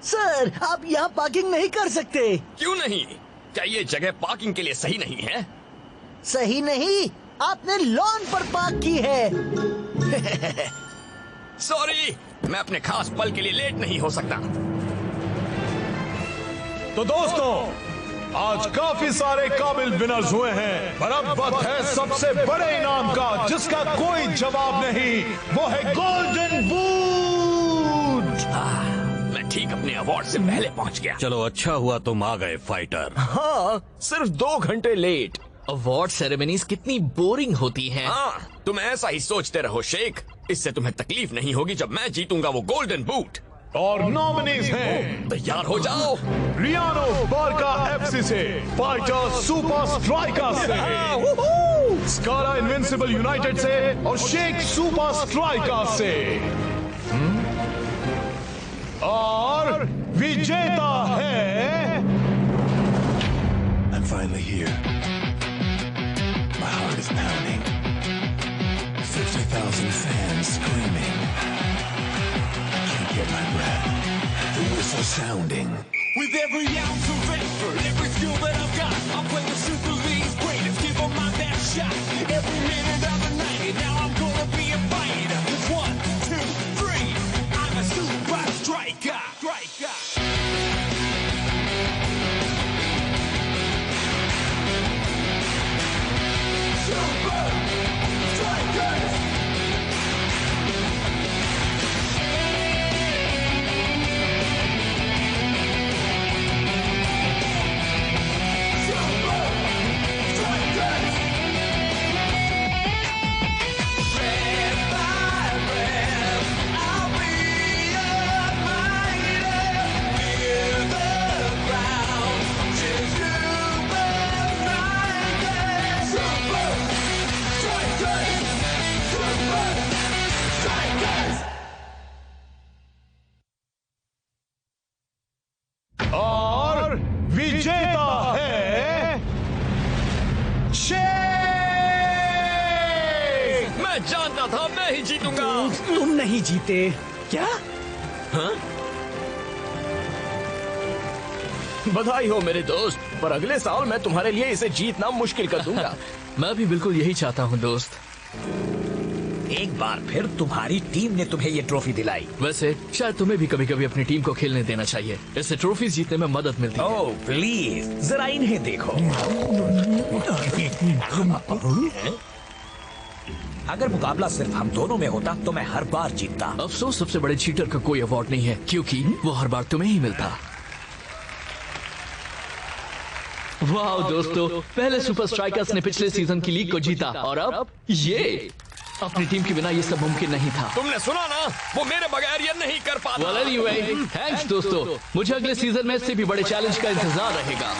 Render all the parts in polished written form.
Sir, आप यहाँ parking नहीं कर सकते। क्यों नहीं? क्या ये जगह पार्किंग के लिए सही नहीं है? सही नहीं, आपने लॉन पर पार्क की है। सॉरी, मैं अपने खास पल के लिए लेट नहीं हो सकता। तो दोस्तों, आज काफी सारे काबिल विनर्स हुए हैं, पर अब वक्त है सबसे बड़े इनाम का, जिसका कोई जवाब नहीं। वो है गोल्डन बूट। मैं ठीक अपने अवार्ड से पहले पहुंच गया। चलो अच्छा हुआ तुम आ गए फाइटर। हाँ, सिर्फ 2 घंटे लेट। अवार्ड सेरेमनीज कितनी बोरिंग होती हैं। हाँ, तुम ऐसा ही सोचते रहो शेख। इससे तुम्हें तकलीफ नहीं होगी जब मैं जीतूंगा वो गोल्डन बूट। और नॉमिनीज हैं तैयार हो जाओ। रियानो बारका एफसी से, फाइटर सुपर स्ट्राइकर से, स्कारा इनविंसिबल यूनाइटेड से और शेख सुपर स्ट्राइकर से। और विजेता है I'm finally here. My heart is pounding. 50,000 fans screaming. Can't get my breath. The whistle sounding. With every ounce of effort, every skill that I've got, I'll play the Super League's greatest, give them my best shot. Every minute of the night, and now I'm gonna be a fighter. 1, 2, 3, I'm a super striker. और विजेता है शेख। मैं जानता था मैं ही जीतूंगा। तुम नहीं जीते। क्या? बधाई हो मेरे दोस्त, पर अगले साल मैं तुम्हारे लिए इसे जीतना मुश्किल कर दूंगा। मैं भी बिल्कुल यही चाहता हूँ दोस्त। एक बार फिर तुम्हारी टीम ने तुम्हें ये ट्रॉफी दिलाई। वैसे शायद तुम्हें भी कभी कभी अपनी टीम को खेलने देना चाहिए। इससे ट्रॉफी जीतने में मदद मिलती है। ओह प्लीज, जरा इन्हें देखो। अगर मुकाबला सिर्फ हम दोनों में होता तो मैं हर बार जीतता। अफसोस सबसे बड़े चीटर का कोई अवार्ड नहीं है, क्योंकि वो हर बार तुम्हें ही मिलता। वाह दोस्तों, पहले सुपर स्ट्राइकर्स ने पिछले सीजन की लीग को जीता और अब ये अपनी टीम के बिना ये सब मुमकिन नहीं था। तुमने सुना ना, वो मेरे बगैर ये नहीं कर पाता। Well anyway, थैंक्स दोस्तों, मुझे अगले सीजन में इससे भी बड़े चैलेंज का इंतजार रहेगा।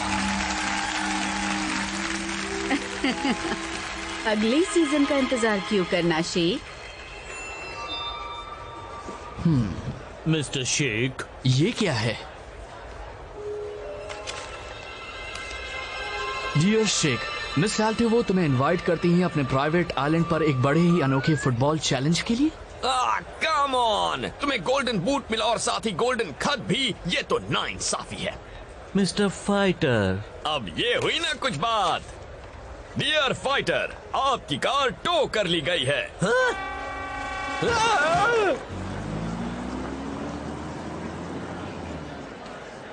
अगले सीजन का इंतजार क्यों करना शेख? मिस्टर शेख, ये क्या है? डियर शेख, मिस साल्टिवो तुम्हें इनवाइट करती हैं अपने प्राइवेट आइलैंड पर एक बड़े ही अनोखे फुटबॉल चैलेंज के लिए। कम ऑन, तुम्हें गोल्डन बूट मिला और साथ ही गोल्डन खत भी, ये तो नाइंसाफी है। मिस्टर फाइटर, अब ये हुई ना कुछ बात। डियर फाइटर, आपकी कार टो कर ली गई है।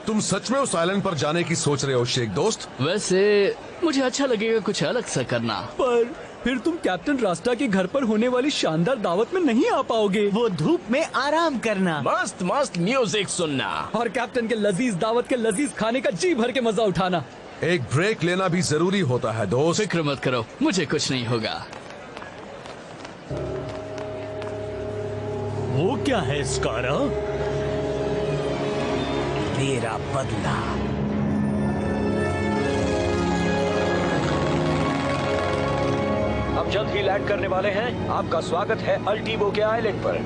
तुम सच में उस आइलैंड पर जाने की सोच रहे हो शेख दोस्त? वैसे मुझे अच्छा लगेगा कुछ अलग सा करना। पर फिर तुम कैप्टन रास्ता के घर पर होने वाली शानदार दावत में नहीं आ पाओगे। वो धूप में आराम करना, मस्त मस्त म्यूजिक सुनना और कैप्टन के लजीज दावत के लजीज खाने का जी भर के मजा उठाना। एक ब्रेक लेना भी जरूरी होता है दोस्त। फिक्र मत करो, मुझे कुछ नहीं होगा। वो क्या है स्कारा? मेरा बदला। अब जल्द ही लैंड करने वाले हैं। आपका स्वागत है अल्टीबो के आइलैंड पर।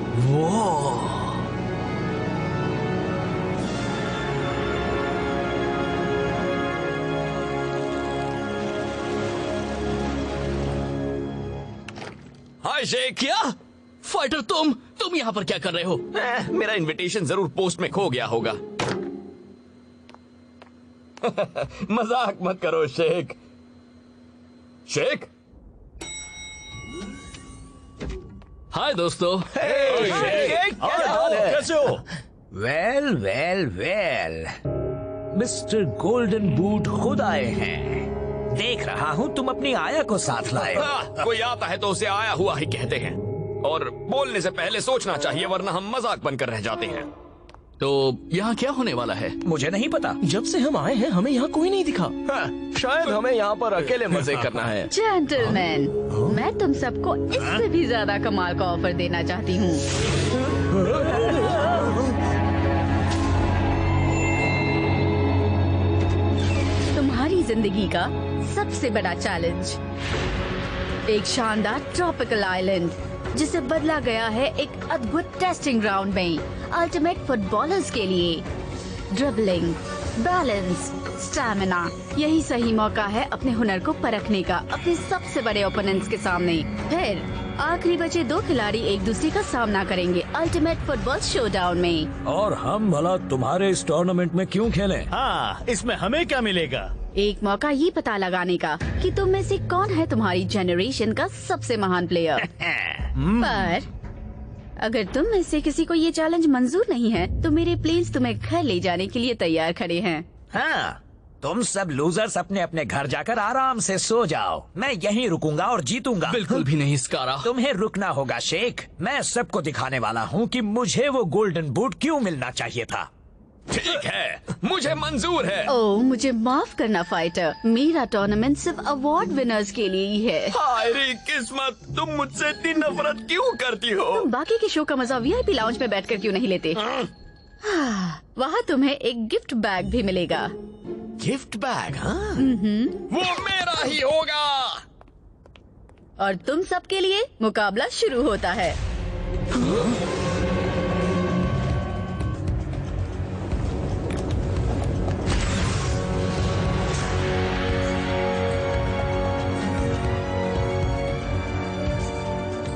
हाय शेख। क्या फाइटर, तुम यहाँ पर क्या कर रहे हो? मेरा इनविटेशन जरूर पोस्ट में खो गया होगा। मजाक मत करो शेख। शेख, हाय दोस्तों। कैसे हो? Well well well, mister golden boot खुद आए हैं। देख रहा हूँ तुम अपनी आया को साथ लाए। कोई आता है तो उसे आया हुआ ही कहते हैं, और बोलने से पहले सोचना चाहिए, वरना हम मजाक बनकर रह जाते हैं। तो यहाँ क्या होने वाला है? मुझे नहीं पता। जब से हम आए हैं हमें यहाँ कोई नहीं दिखा। शायद हमें यहाँ पर अकेले मजे करना है। जेंटलमैन, मैं तुम सबको इससे भी ज्यादा कमाल का ऑफर देना चाहती हूँ। तुम्हारी जिंदगी का सबसे बड़ा चैलेंज, एक शानदार ट्रॉपिकल आइलैंड जिसे बदला गया है एक अद्भुत टेस्टिंग ग्राउंड में अल्टीमेट फुटबॉलर्स के लिए। ड्रिबलिंग, बैलेंस, स्टैमिना, यही सही मौका है अपने हुनर को परखने का अपने सबसे बड़े ओपोनेंट्स के सामने। फिर आखिरी बचे 2 खिलाड़ी एक दूसरे का सामना करेंगे अल्टीमेट फुटबॉल शोडाउन में। और हम भला तुम्हारे इस टूर्नामेंट में क्यों खेलें? हाँ, इसमें हमें क्या मिलेगा? एक मौका ये पता लगाने का कि तुम में से कौन है तुम्हारी जनरेशन का सबसे महान प्लेयर। पर अगर तुम में से किसी को ये चैलेंज मंजूर नहीं है तो मेरे प्लेन्स तुम्हें घर ले जाने के लिए तैयार खड़े हैं। हाँ, तुम सब लूजर्स अपने अपने घर जाकर आराम से सो जाओ। मैं यहीं रुकूंगा और जीतूंगा। बिल्कुल भी नहीं स्कारा। तुम्हें रुकना होगा शेख। मैं सबको दिखाने वाला हूँ कि मुझे वो गोल्डन बूट क्यों मिलना चाहिए था। ठीक है, मुझे मंजूर है। ओह, मुझे माफ करना फाइटर, मेरा टूर्नामेंट सिर्फ अवार्ड विनर्स के लिए ही है। हाय रे किस्मत, तुम मुझसे इतनी नफरत क्यों करती हो? तुम बाकी के शो का मजा वीआईपी लाउंज में बैठकर क्यों नहीं लेते? वहाँ तुम्हें एक गिफ्ट बैग भी मिलेगा। Gift bag? हाँ? वो मेरा ही होगा। और तुम सबके लिए मुकाबला शुरू होता है।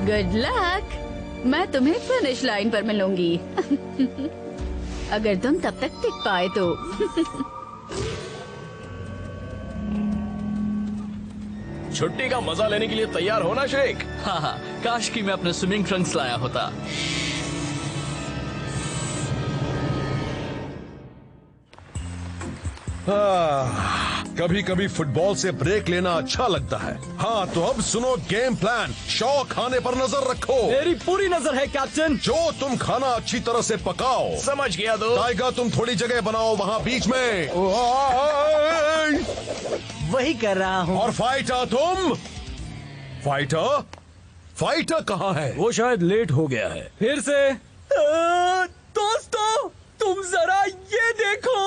Good luck. मैं तुम्हें फिनिश लाइन पर मिलूंगी। अगर तुम तब तक टिक पाए तो। छुट्टी का मजा लेने के लिए तैयार होना शेख। हाँ, काश कि मैं अपने स्विमिंग ट्रंक्स लाया होता। कभी कभी फुटबॉल से ब्रेक लेना अच्छा लगता है। हाँ, तो अब सुनो गेम प्लान। शॉ खाने पर नजर रखो। मेरी पूरी नजर है कैप्टन। जो तुम खाना अच्छी तरह से पकाओ। समझ गया दो। टाइगर, तुम थोड़ी जगह बनाओ वहाँ बीच में। वही कर रहा हूँ। और फाइटर, तुम फाइटर कहाँ है? वो शायद लेट हो गया है। फिर से दोस्तों, तुम जरा ये देखो।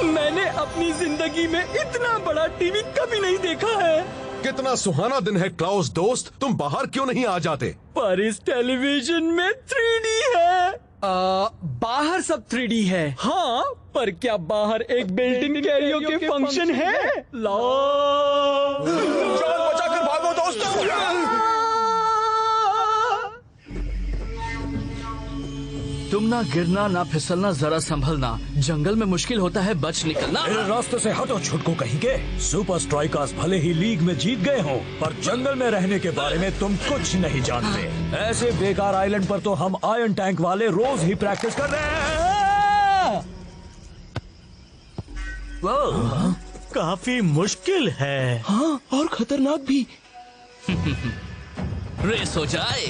मैंने अपनी जिंदगी में इतना बड़ा टीवी कभी नहीं देखा है। कितना सुहाना दिन है क्लाउस दोस्त, तुम बाहर क्यों नहीं आ जाते? पर इस टेलीविजन में 3D है। बाहर सब 3D है। हाँ, पर क्या बाहर एक बिल्डिंग कैरियोके फंक्शन है? जान बचाकर भागो दोस्तों। तुम ना गिरना ना फिसलना, जरा संभलना। जंगल में मुश्किल होता है बच निकलना। मेरे रास्ते से हटो छुटकू कहीं के। सुपर स्ट्राइकर्स भले ही लीग में जीत गए हों, पर जंगल में रहने के बारे में तुम कुछ नहीं जानते। ऐसे बेकार आइलैंड पर तो हम आयरन टैंक वाले रोज ही प्रैक्टिस कर रहे हैं। वो काफी मुश्किल है। हाँ, और खतरनाक भी। रेस हो जाए।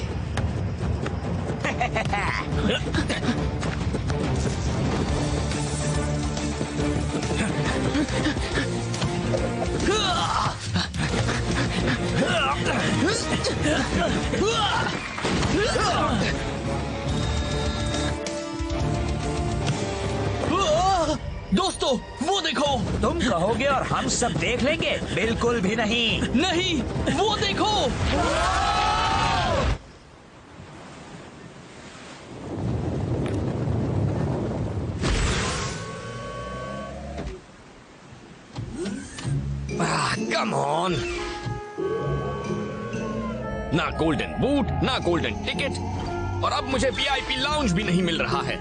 दोस्तों, वो देखो। तुम कहोगे और हम सब देख लेंगे? बिल्कुल भी नहीं। नहीं, वो देखो। Come on. ना गोल्डन बूट, ना गोल्डन टिकट, और अब मुझे वीआईपी लाउंज भी नहीं मिल रहा है।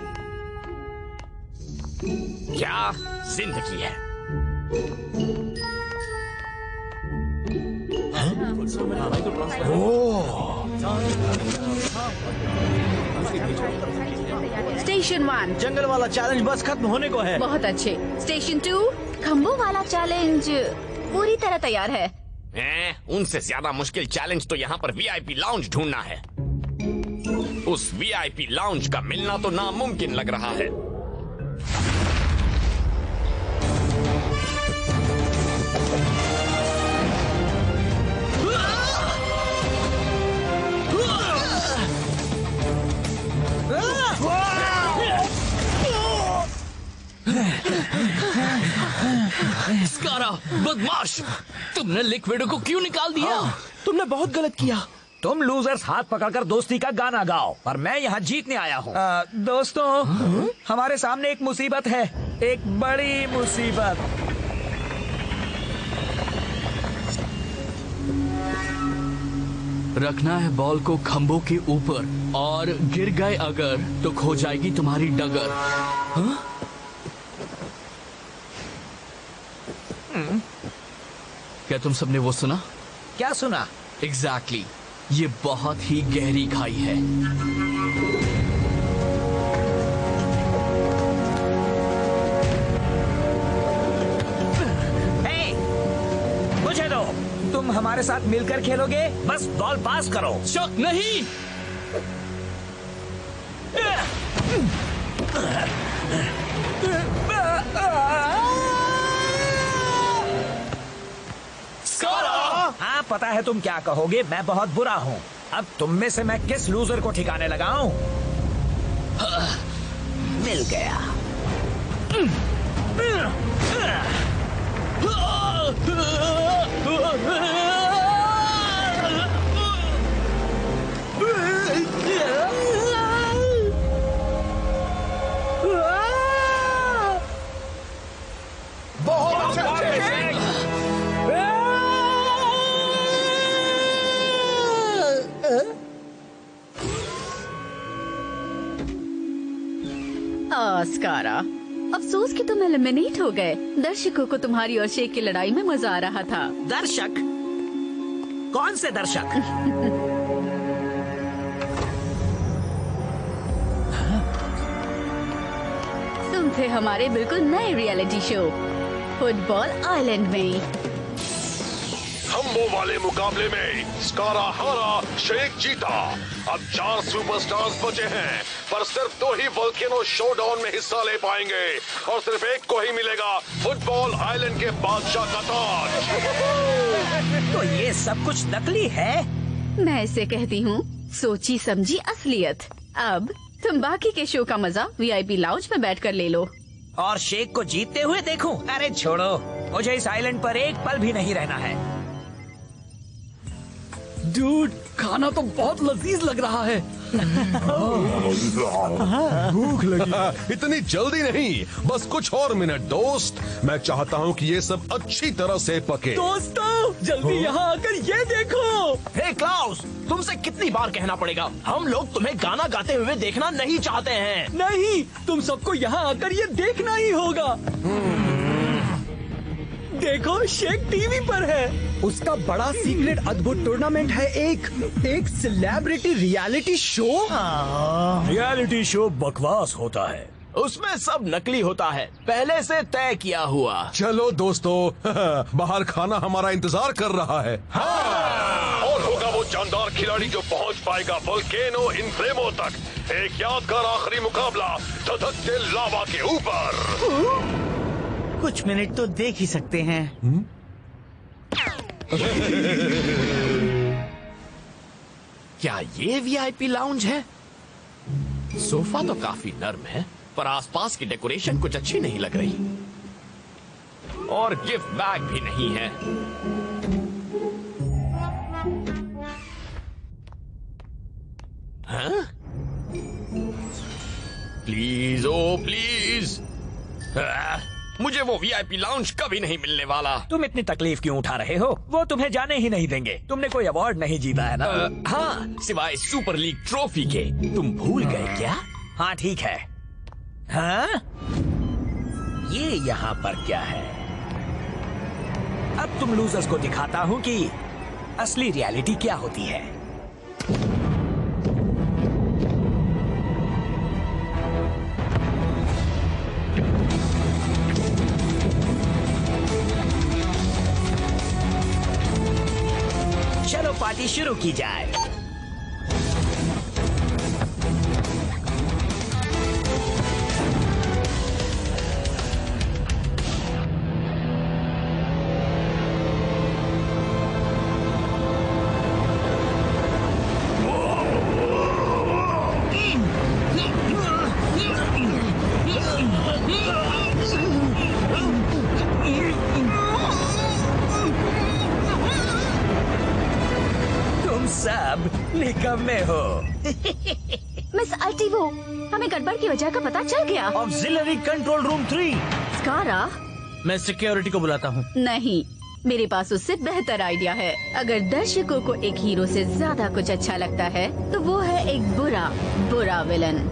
क्या जिंदगी है। स्टेशन 1 जंगल वाला चैलेंज बस खत्म होने को है। बहुत अच्छे। स्टेशन 2 खम्बों वाला चैलेंज पूरी तरह तैयार है। उनसे ज्यादा मुश्किल चैलेंज तो यहाँ पर वीआईपी लाउंज ढूंढना है। उस वीआईपी लाउंज का मिलना तो नामुमकिन लग रहा है। स्कारा, बदमाश, तुमने लिक्विड को क्यों निकाल दिया? तुमने बहुत गलत किया। तुम लूजर्स हाथ पकड़कर दोस्ती का गाना गाओ, पर मैं यहाँ जीतने आया हूँ। दोस्तों, हमारे सामने एक मुसीबत है, एक बड़ी मुसीबत। रखना है बॉल को खंभों के ऊपर, और गिर गए अगर तो खो जाएगी तुम्हारी डगर। हाँ? क्या तुम सबने वो सुना? क्या सुना? एग्जैक्टली, ये बहुत ही गहरी खाई है। मुझे दो। तुम हमारे साथ मिलकर खेलोगे? बस बॉल पास करो। शक नहीं। हाँ, पता है तुम क्या कहोगे, मैं बहुत बुरा हूँ। अब तुम में से मैं किस लूजर को ठिकाने लगाऊं? मिल गया। बहुत अच्छे। स्कारा, अफसोस कि तुम एलिमिनेट हो गए। दर्शकों को तुम्हारी और शेख की लड़ाई में मजा आ रहा था। दर्शक? कौन से दर्शक? तुम थे हमारे बिल्कुल नए रियलिटी शो फुटबॉल आइलैंड में। खम्बों वाले मुकाबले में स्कारा हारा, शेख जीता। अब 4 सुपरस्टार्स बचे हैं, पर सिर्फ 2 ही वोल्केनो शोडाउन में हिस्सा ले पाएंगे, और सिर्फ एक को ही मिलेगा फुटबॉल आइलैंड के बादशाह का ताज। तो ये सब कुछ नकली है? मैं इसे कहती हूँ सोची समझी असलियत। अब तुम बाकी के शो का मजा वीआईपी लाउंज में बैठकर ले लो। और शेख को जीतते हुए देखूं? अरे छोड़ो, मुझे इस आइलैंड पर एक पल भी नहीं रहना है। डूड, खाना तो बहुत लजीज लग रहा है। भूख लगी। इतनी जल्दी नहीं, बस कुछ और मिनट दोस्त। मैं चाहता हूँ कि ये सब अच्छी तरह से पके। दोस्तों, जल्दी यहाँ आकर ये देखो। हे क्लाउस, तुमसे कितनी बार कहना पड़ेगा, हम लोग तुम्हें गाना गाते हुए देखना नहीं चाहते हैं। नहीं, तुम सबको यहाँ आकर ये देखना ही होगा। देखो, शेख टीवी पर है। उसका बड़ा सीक्रेट अद्भुत टूर्नामेंट है, एक celebrity reality show. Reality show बकवास होता है, उसमें सब नकली होता है, पहले से तय किया हुआ। चलो दोस्तों, बाहर खाना हमारा इंतजार कर रहा है। हाँ। और होगा वो जानदार खिलाड़ी जो पहुंच पाएगा वोल्केनो इनफ्लेमो तक। एक यादगार आखिरी मुकाबला धधकते लावा के ऊपर। कुछ मिनट तो देख ही सकते हैं। क्या ये वीआईपी लाउंज है? सोफा तो काफी नर्म है, पर आसपास की डेकोरेशन कुछ अच्छी नहीं लग रही, और गिफ्ट बैग भी नहीं है। हाँ? प्लीज, ओ प्लीज, मुझे वो वीआईपी लाउंज कभी नहीं मिलने वाला। तुम इतनी तकलीफ क्यों उठा रहे हो? वो तुम्हें जाने ही नहीं देंगे। तुमने कोई अवार्ड नहीं जीता है ना? हाँ, सिवाय सुपर लीग ट्रॉफी के। तुम भूल गए क्या? हाँ ठीक है। हाँ? ये यहाँ पर क्या है? अब तुम लूजर्स को दिखाता हूँ कि असली रियलिटी क्या होती है। चलो पार्टी शुरू की जाए। सब निकम्मे हो। मिस अल्टीवो, हमें गड़बड़ की वजह का पता चल गया। Auxiliary control room 3। स्कारा, मैं सिक्योरिटी को बुलाता हूँ। नहीं, मेरे पास उससे बेहतर आइडिया है। अगर दर्शकों को एक हीरो से ज्यादा कुछ अच्छा लगता है तो वो है एक बुरा विलन।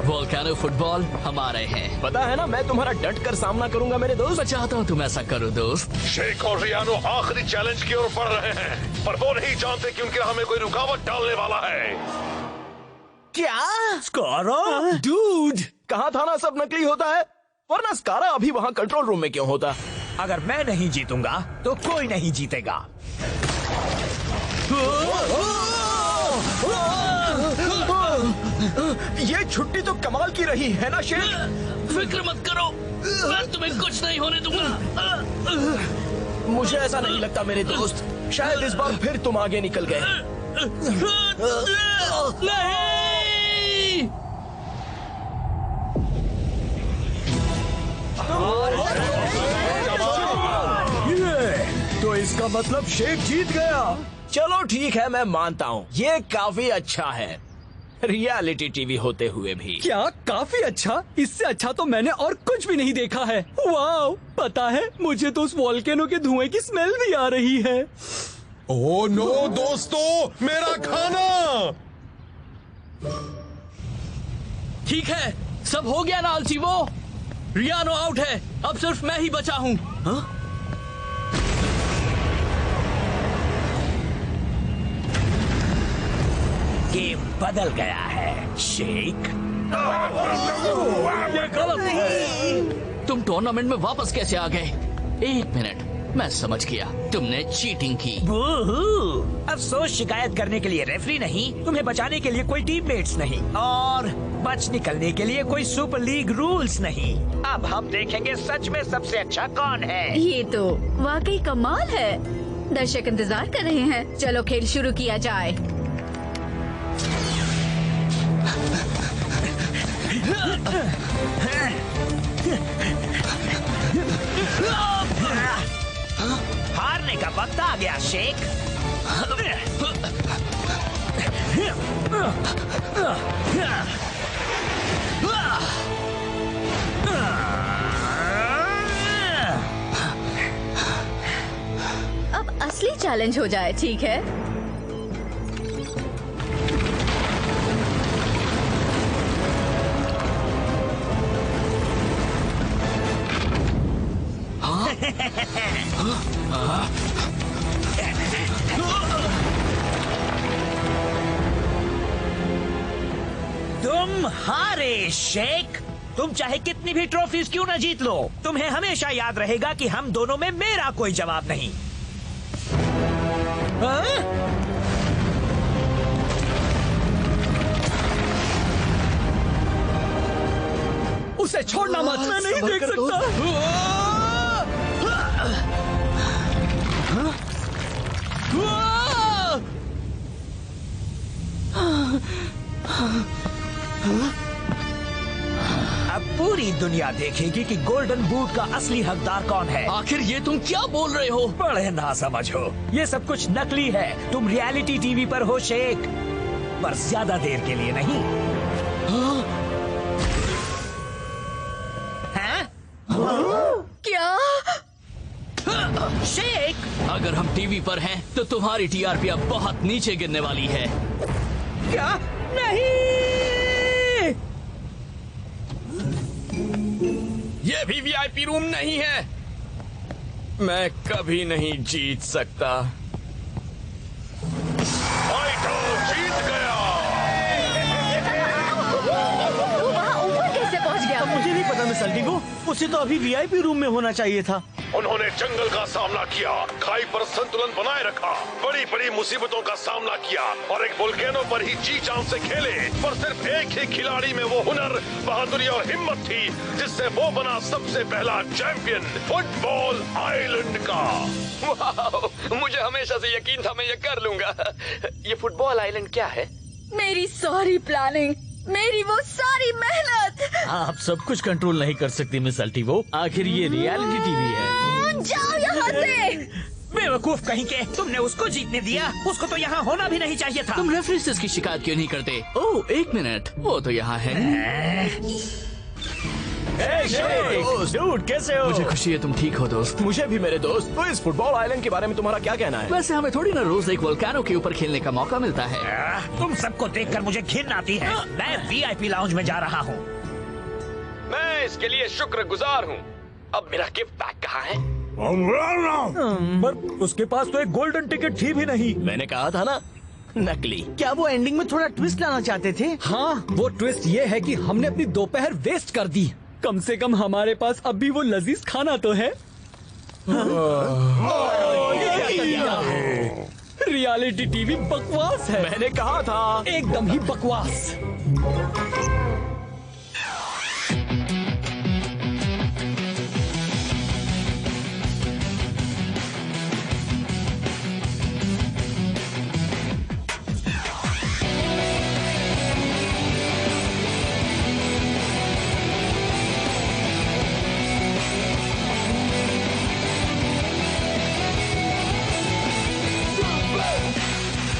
वोल्केनो फुटबॉल हमारे हैं। पता है ना, मैं तुम्हारा डट कर सामना करूंगा मेरे दोस्त। मैं चाहता हूँ तुम ऐसा करो दोस्त। शेख और रियानो आखिरी चैलेंज की ओर बढ़ रहे हैं, पर वो नहीं जानते कि उनके हमें कोई रुकावट डालने वाला है। क्या? स्कारा? डूड, कहा था ना सब नकली होता है, वरना स्कारा अभी वहाँ कंट्रोल रूम में क्यों होता? अगर मैं नहीं जीतूंगा तो कोई नहीं जीतेगा। ये छुट्टी तो कमाल की रही है ना शेख? फिक्र मत करो, मैं तुम्हें कुछ नहीं होने दूंगा। मुझे ऐसा नहीं लगता मेरे दोस्त, शायद इस बार फिर तुम आगे निकल गए। नहीं! तो इसका मतलब शेख जीत गया। चलो ठीक है, मैं मानता हूँ ये काफी अच्छा है, रियलिटी टीवी होते हुए भी। क्या काफी अच्छा? इससे अच्छा तो मैंने और कुछ भी नहीं देखा है। वाओ, पता है मुझे तो उस वोल्केनो के धुएं की स्मेल भी आ रही है। ओह नो दोस्तों, मेरा खाना। ठीक है, सब हो गया ना अल्टीवो? रियानो आउट है, अब सिर्फ मैं ही बचा हूँ। गेम बदल गया है शेख। ये गलत है। तुम टूर्नामेंट में वापस कैसे आ गए? एक मिनट, मैं समझ गया, तुमने चीटिंग की। अफसोस, शिकायत करने के लिए रेफरी नहीं, तुम्हें बचाने के लिए कोई टीममेट्स नहीं, और बच निकलने के लिए कोई सुपर लीग रूल्स नहीं। अब हम देखेंगे सच में सबसे अच्छा कौन है। ये तो वाकई कमाल है। दर्शक इंतजार कर रहे हैं, चलो खेल शुरू किया जाए। हारने का वक्त आ गया शेख। अब असली चैलेंज हो जाए, ठीक है? तुम हारे शेख। तुम चाहे कितनी भी ट्रॉफीज क्यों ना जीत लो, तुम्हें हमेशा याद रहेगा कि हम दोनों में मेरा कोई जवाब नहीं। उसे छोड़ना मत, मैं नहीं देख सकता। अब पूरी दुनिया देखेगी कि गोल्डन बूट का असली हकदार कौन है। आखिर ये तुम क्या बोल रहे हो? बड़े ना समझो, ये सब कुछ नकली है। तुम रियलिटी टीवी पर हो शेख, पर ज्यादा देर के लिए नहीं। क्या? शेख, अगर हम टीवी पर हैं, तो तुम्हारी टीआरपी अब बहुत नीचे गिरने वाली है। क्या? नहीं। में भी वीआईपी रूम नहीं है। मैं कभी नहीं जीत सकता। जीत गया। वो वहाँ ऊपर कैसे पहुँच गया? मुझे नहीं पता मिस अल्डिगो, उसे तो अभी वीआईपी रूम में होना चाहिए था। उन्होंने जंगल का सामना किया, खाई पर संतुलन बनाए रखा, बड़ी बड़ी मुसीबतों का सामना किया और एक वोल्केनो पर ही जी जान से खेले। पर सिर्फ एक ही खिलाड़ी में वो हुनर, बहादुरी और हिम्मत थी जिससे वो बना सबसे पहला चैंपियन फुटबॉल आइलैंड का। वाह, मुझे हमेशा से यकीन था मैं ये कर लूंगा। ये फुटबॉल आइलैंड क्या है? मेरी सारी प्लानिंग, मेरी वो सारी मेहनत। आप सब कुछ कंट्रोल नहीं कर सकती मिस अल्टिगो, आखिर ये रियलिटी टीवी है। जाओ यहाँ से। बेवकूफ कहीं के, तुमने उसको जीतने दिया, उसको तो यहाँ होना भी नहीं चाहिए था। तुम रेफरी से इसकी शिकायत क्यों नहीं करते? ओह, एक मिनट, वो तो यहाँ है। डूड, कैसे हो? मुझे खुशी है तुम ठीक हो दोस्त। मुझे भी मेरे दोस्त। तो इस फुटबॉल आइलैंड के बारे में तुम्हारा क्या कहना है? वैसे हमें थोड़ी ना रोज एक वोल्केनो के ऊपर खेलने का मौका मिलता है। तुम सबको देखकर मुझे घिन आती है। मैं वीआईपी लाउंज में जा रहा हूँ। मैं इसके लिए शुक्रगुजार हूँ। अब मेरा गिफ्ट पैक कहाँ है? पर उसके पास तो एक गोल्डन टिकट थी भी नहीं। मैंने कहा था ना, नकली। क्या वो एंडिंग में थोड़ा ट्विस्ट लाना चाहते थे? हाँ, वो ट्विस्ट ये है कि हमने अपनी दोपहर वेस्ट कर दी। कम से कम हमारे पास अब भी वो लजीज खाना तो है। रियलिटी टीवी बकवास है। मैंने कहा था, एकदम ही बकवास।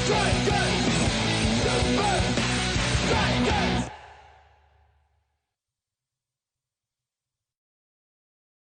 Strikers! Super Strikers!